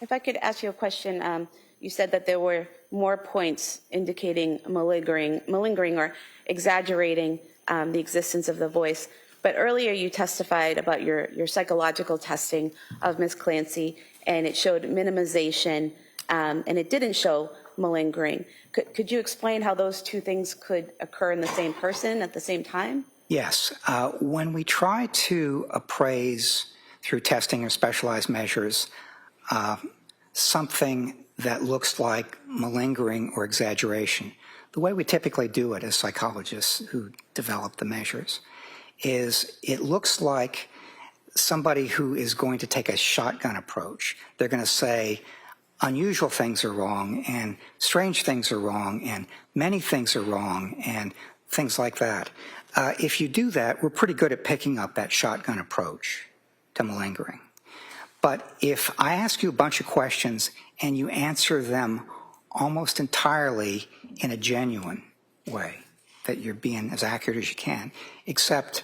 If I could ask you a question, you said that there were more points indicating malingering or exaggerating the existence of the voice. But earlier you testified about your psychological testing of Ms. Clancy, and it showed minimization, and it didn't show malingering. Could you explain how those two things could occur in the same person at the same time? Yes. When we try to appraise through testing or specialized measures something that looks like malingering or exaggeration, the way we typically do it as psychologists who develop the measures is it looks like somebody who is going to take a shotgun approach. They're going to say unusual things are wrong and strange things are wrong and many things are wrong and things like that. If you do that, we're pretty good at picking up that shotgun approach to malingering. But if I ask you a bunch of questions and you answer them almost entirely in a genuine way, that you're being as accurate as you can, except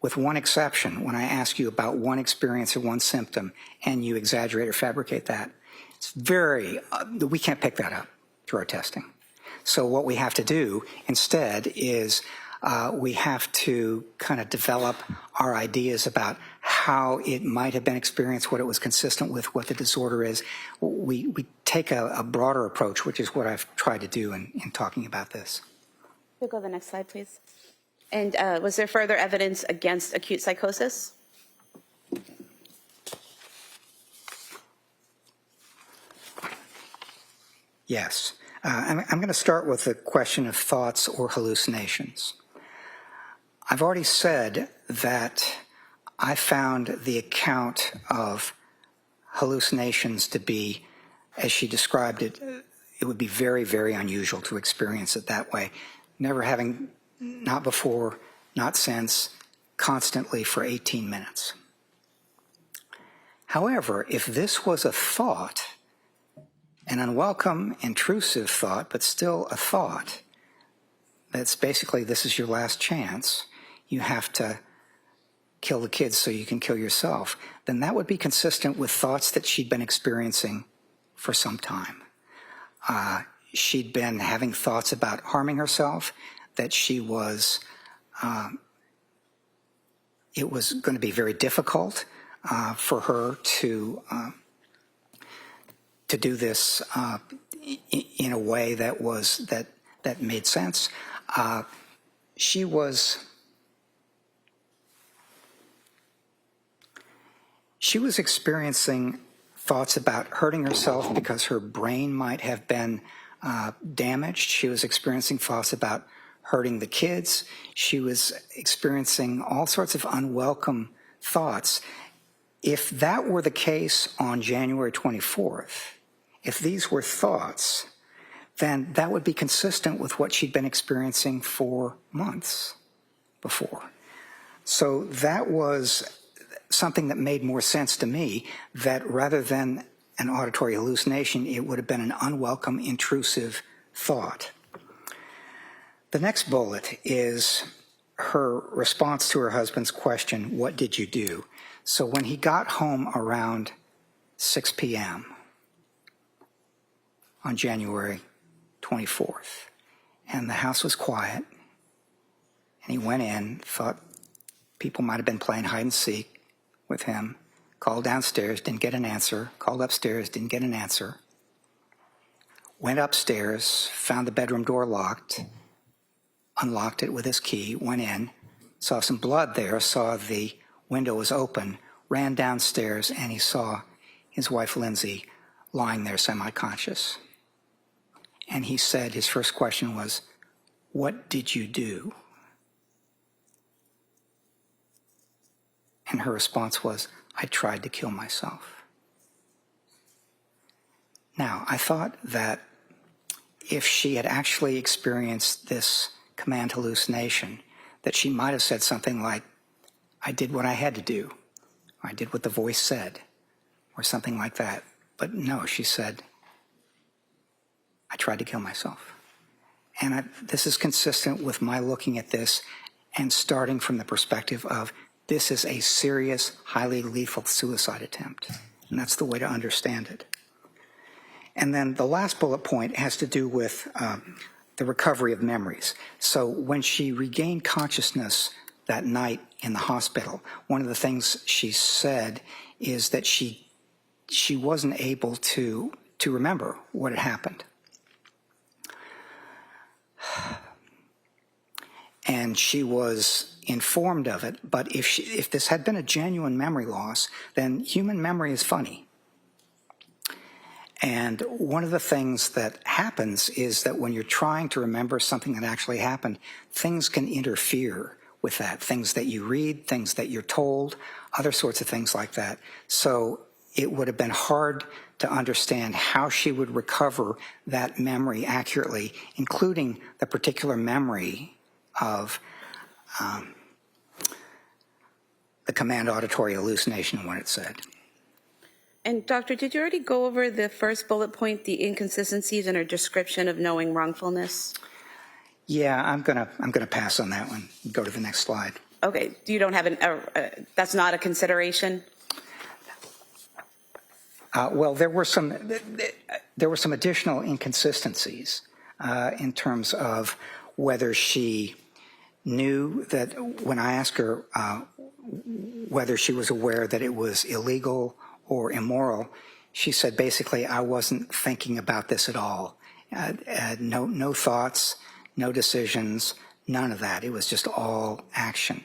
with one exception, when I ask you about one experience or one symptom and you exaggerate or fabricate that, it's we can't pick that up through our testing. So what we have to do instead is we have to kind of develop our ideas about how it might have been experienced, what it was consistent with, what the disorder is. We take a broader approach, which is what I've tried to do in talking about this. We'll go to the next slide, please. And was there further evidence against acute psychosis? Yes. I'm going to start with the question of thoughts or hallucinations. I've already said that I found the account of hallucinations to be, as she described it, it would be very, very unusual to experience it that way. Never having, not before, not since, constantly for 18 minutes. However, if this was a thought, an unwelcome, intrusive thought, but still a thought, that's basically this is your last chance, you have to kill the kids so you can kill yourself, then that would be consistent with thoughts that she'd been experiencing for some time. She'd been having thoughts about harming herself, that she was, it was going to be very difficult for her to do this in a way that made sense. She was experiencing thoughts about hurting herself because her brain might have been damaged. She was experiencing thoughts about hurting the kids. She was experiencing all sorts of unwelcome thoughts. If that were the case on January 24th, if these were thoughts, then that would be consistent with what she'd been experiencing for months before. So that was something that made more sense to me, that rather than an auditory hallucination, it would have been an unwelcome, intrusive thought. The next bullet is her response to her husband's question, what did you do? So when he got home around 6 p.m. on January 24th, and the house was quiet, and he went in, thought people might have been playing hide and seek with him, called downstairs, didn't get an answer, called upstairs, didn't get an answer, went upstairs, found the bedroom door locked, unlocked it with his key, went in, saw some blood there, saw the window was open, ran downstairs, and he saw his wife Lindsay lying there semi-conscious. And he said, his first question was, what did you do? And her response was, I tried to kill myself. Now, I thought that if she had actually experienced this command hallucination, that she might have said something like, I did what I had to do, or I did what the voice said, or something like that. But no, she said, I tried to kill myself. And this is consistent with my looking at this and starting from the perspective of this is a serious, highly lethal suicide attempt, and that's the way to understand it. And then the last bullet point has to do with the recovery of memories. So when she regained consciousness that night in the hospital, one of the things she said is that she wasn't able to remember what had happened. And she was informed of it, but if this had been a genuine memory loss, then human memory is funny. And one of the things that happens is that when you're trying to remember something that actually happened, things can interfere with that. Things that you read, things that you're told, other sorts of things like that. So it would have been hard to understand how she would recover that memory accurately, including the particular memory of the command auditory hallucination and what it said. And doctor, did you already go over the first bullet point, the inconsistencies in her description of knowing wrongfulness? Yeah, I'm gonna pass on that one. Go to the next slide. Okay, you don't have that's not a consideration? Well, there were some additional inconsistencies in terms of whether she knew that when I asked her whether she was aware that it was illegal or immoral, she said basically, I wasn't thinking about this at all. No thoughts, no decisions, none of that. It was just all action.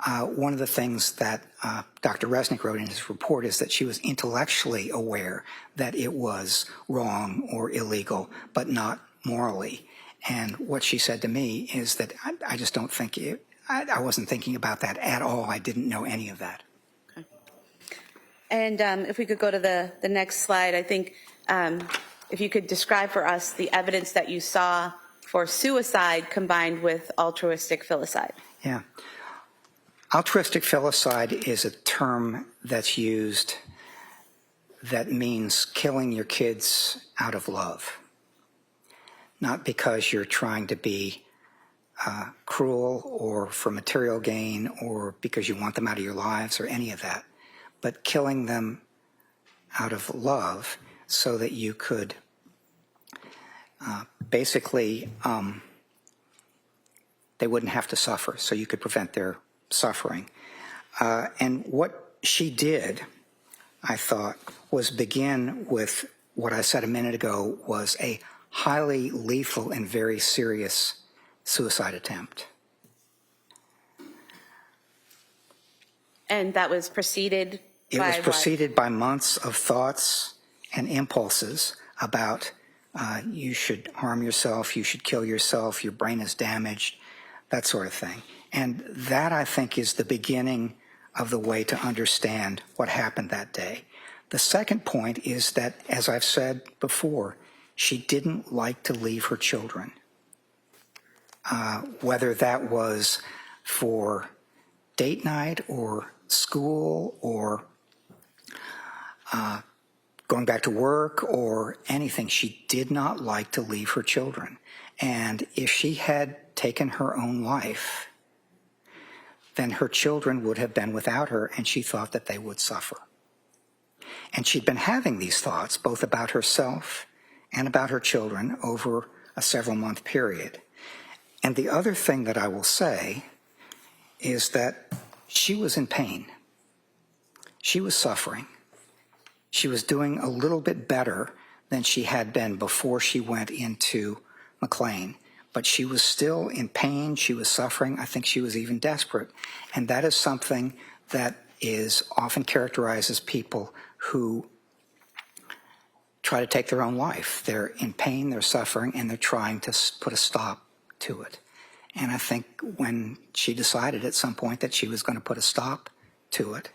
One of the things that Dr. Resnick wrote in his report is that she was intellectually aware that it was wrong or illegal, but not morally. And what she said to me is that I just don't think I wasn't thinking about that at all. I didn't know any of that. Okay. And if we could go to the next slide, I think if you could describe for us the evidence that you saw for suicide combined with altruistic filicide. Yeah. Altruistic filicide is a term that's used that means killing your kids out of love. Not because you're trying to be cruel or for material gain or because you want them out of your lives or any of that, but killing them out of love so that you could basically, they wouldn't have to suffer, so you could prevent their suffering. And what she did, I thought, was begin with what I said a minute ago was a highly lethal and very serious suicide attempt. And that was preceded It by was preceded by months of thoughts and impulses about you should harm yourself, you should kill yourself, your brain is damaged, that sort of thing. And that, I think, is the beginning of the way to understand what happened that day. The second point is that, as I've said before, she didn't like to leave her children. Whether that was for date night or school or going back to work or anything, she did not like to leave her children. And if she had taken her own life, then her children would have been without her, and she thought that they would suffer. And she'd been having these thoughts both about herself and about her children over a several-month period. And the other thing that I will say is that she was in pain. She was suffering. She was doing a little bit better than she had been before she went into McLean. But she was still in pain. She was suffering. I think she was even desperate. And that is something that is often characterized as people who try to take their own life. They're in pain, they're suffering, and they're trying to put a stop to it. And I think when she decided at some point that she was going to put a stop to it,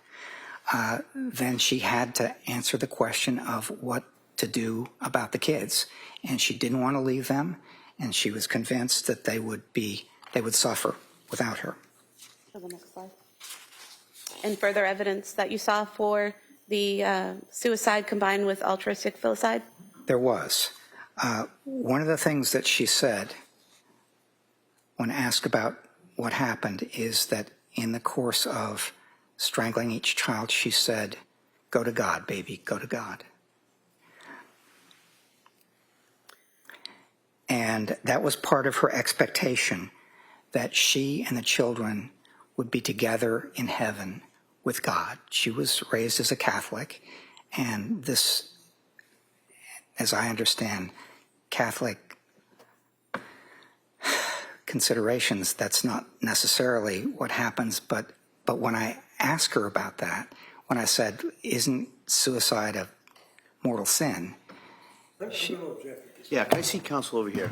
then she had to answer the question of what to do about the kids. And she didn't want to leave them, and she was convinced that they would suffer without her. The next slide. And further evidence that you saw for the suicide combined with altruistic filicide? There was. One of the things that she said when asked about what happened is that in the course of strangling each child, she said, Go to God, baby, go to God. And that was part of her expectation, that she and the children would be together in heaven with God. She was raised as a Catholic, and this, as I understand, Catholic considerations, that's not necessarily what happens, but when I asked her about that, when I said, isn't suicide a mortal sin? Yeah, can I see counsel over here?